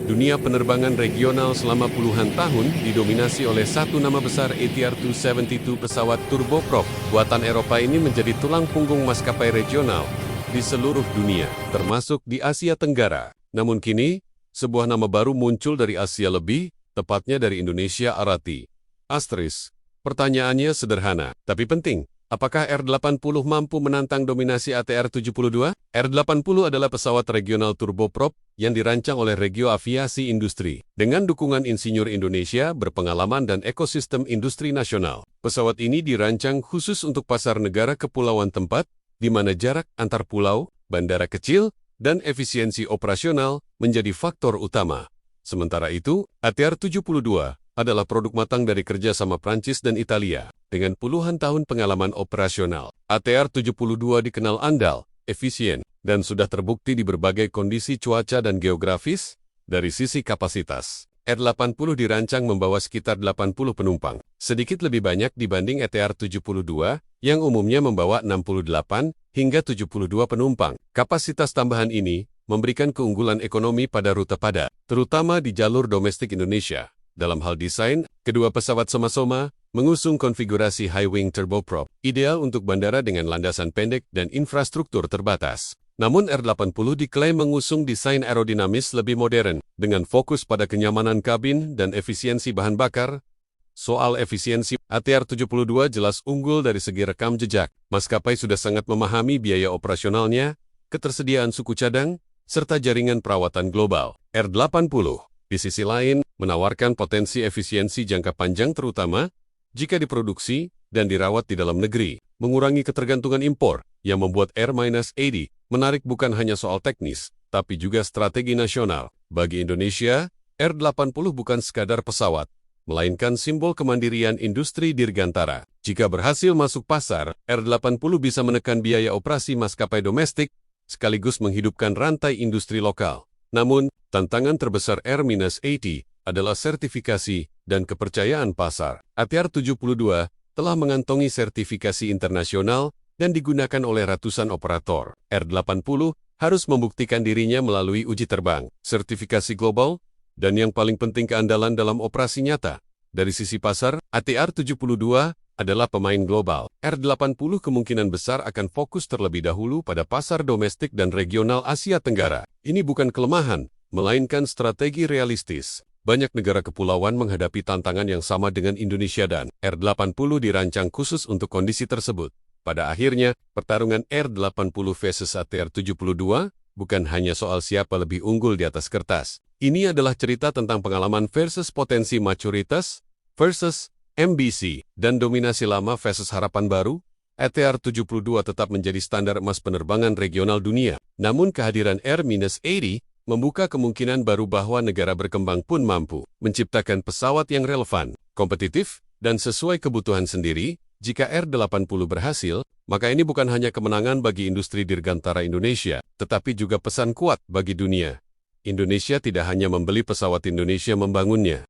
Dunia penerbangan regional selama puluhan tahun didominasi oleh satu nama besar ATR272 pesawat turboprop. Buatan Eropa ini menjadi tulang punggung maskapai regional di seluruh dunia, termasuk di Asia Tenggara. Namun kini, sebuah nama baru muncul dari Asia, lebih tepatnya dari Indonesia, Arati. Asterisk. Pertanyaannya sederhana, tapi penting. Apakah R80 mampu menantang dominasi ATR72? R80 adalah pesawat regional turboprop yang dirancang oleh Regio Aviasi Industri. Dengan dukungan insinyur Indonesia, berpengalaman dan ekosistem industri nasional. Pesawat ini dirancang khusus untuk pasar negara kepulauan tempat, di mana jarak antar pulau, bandara kecil, dan efisiensi operasional menjadi faktor utama. Sementara itu, ATR72 adalah produk matang dari kerjasama Prancis dan Italia. Dengan puluhan tahun pengalaman operasional, ATR72 dikenal andal, efisien, dan sudah terbukti di berbagai kondisi cuaca dan geografis. Dari sisi kapasitas, R80 dirancang membawa sekitar 80 penumpang, sedikit lebih banyak dibanding ATR72 yang umumnya membawa 68 hingga 72 penumpang. Kapasitas tambahan ini memberikan keunggulan ekonomi pada rute padat, terutama di jalur domestik Indonesia. Dalam hal desain, kedua pesawat sama-sama mengusung konfigurasi high-wing turboprop, ideal untuk bandara dengan landasan pendek dan infrastruktur terbatas. Namun R80 diklaim mengusung desain aerodinamis lebih modern, dengan fokus pada kenyamanan kabin dan efisiensi bahan bakar. Soal efisiensi, ATR72 jelas unggul dari segi rekam jejak. Maskapai sudah sangat memahami biaya operasionalnya, ketersediaan suku cadang, serta jaringan perawatan global. R80 di sisi lain, menawarkan potensi efisiensi jangka panjang terutama jika diproduksi dan dirawat di dalam negeri, mengurangi ketergantungan impor, yang membuat R-80 menarik bukan hanya soal teknis, tapi juga strategi nasional. Bagi Indonesia, R80 bukan sekadar pesawat, melainkan simbol kemandirian industri dirgantara. Jika berhasil masuk pasar, R80 bisa menekan biaya operasi maskapai domestik, sekaligus menghidupkan rantai industri lokal. Namun, tantangan terbesar R-80 adalah sertifikasi dan kepercayaan pasar. ATR72 telah mengantongi sertifikasi internasional dan digunakan oleh ratusan operator. R80 harus membuktikan dirinya melalui uji terbang, sertifikasi global, dan yang paling penting keandalan dalam operasi nyata. Dari sisi pasar, ATR72 adalah pemain global. R80 kemungkinan besar akan fokus terlebih dahulu pada pasar domestik dan regional Asia Tenggara. Ini bukan kelemahan, melainkan strategi realistis. Banyak negara kepulauan menghadapi tantangan yang sama dengan Indonesia dan R80 dirancang khusus untuk kondisi tersebut. Pada akhirnya, pertarungan R80 versus ATR72 bukan hanya soal siapa lebih unggul di atas kertas. Ini adalah cerita tentang pengalaman versus potensi maturitas versus MBC, dan dominasi lama versus harapan baru. ATR72 tetap menjadi standar emas penerbangan regional dunia. Namun kehadiran R-80 membuka kemungkinan baru bahwa negara berkembang pun mampu menciptakan pesawat yang relevan, kompetitif, dan sesuai kebutuhan sendiri. Jika R80 berhasil, maka ini bukan hanya kemenangan bagi industri dirgantara Indonesia, tetapi juga pesan kuat bagi dunia. Indonesia tidak hanya membeli pesawat, Indonesia membangunnya.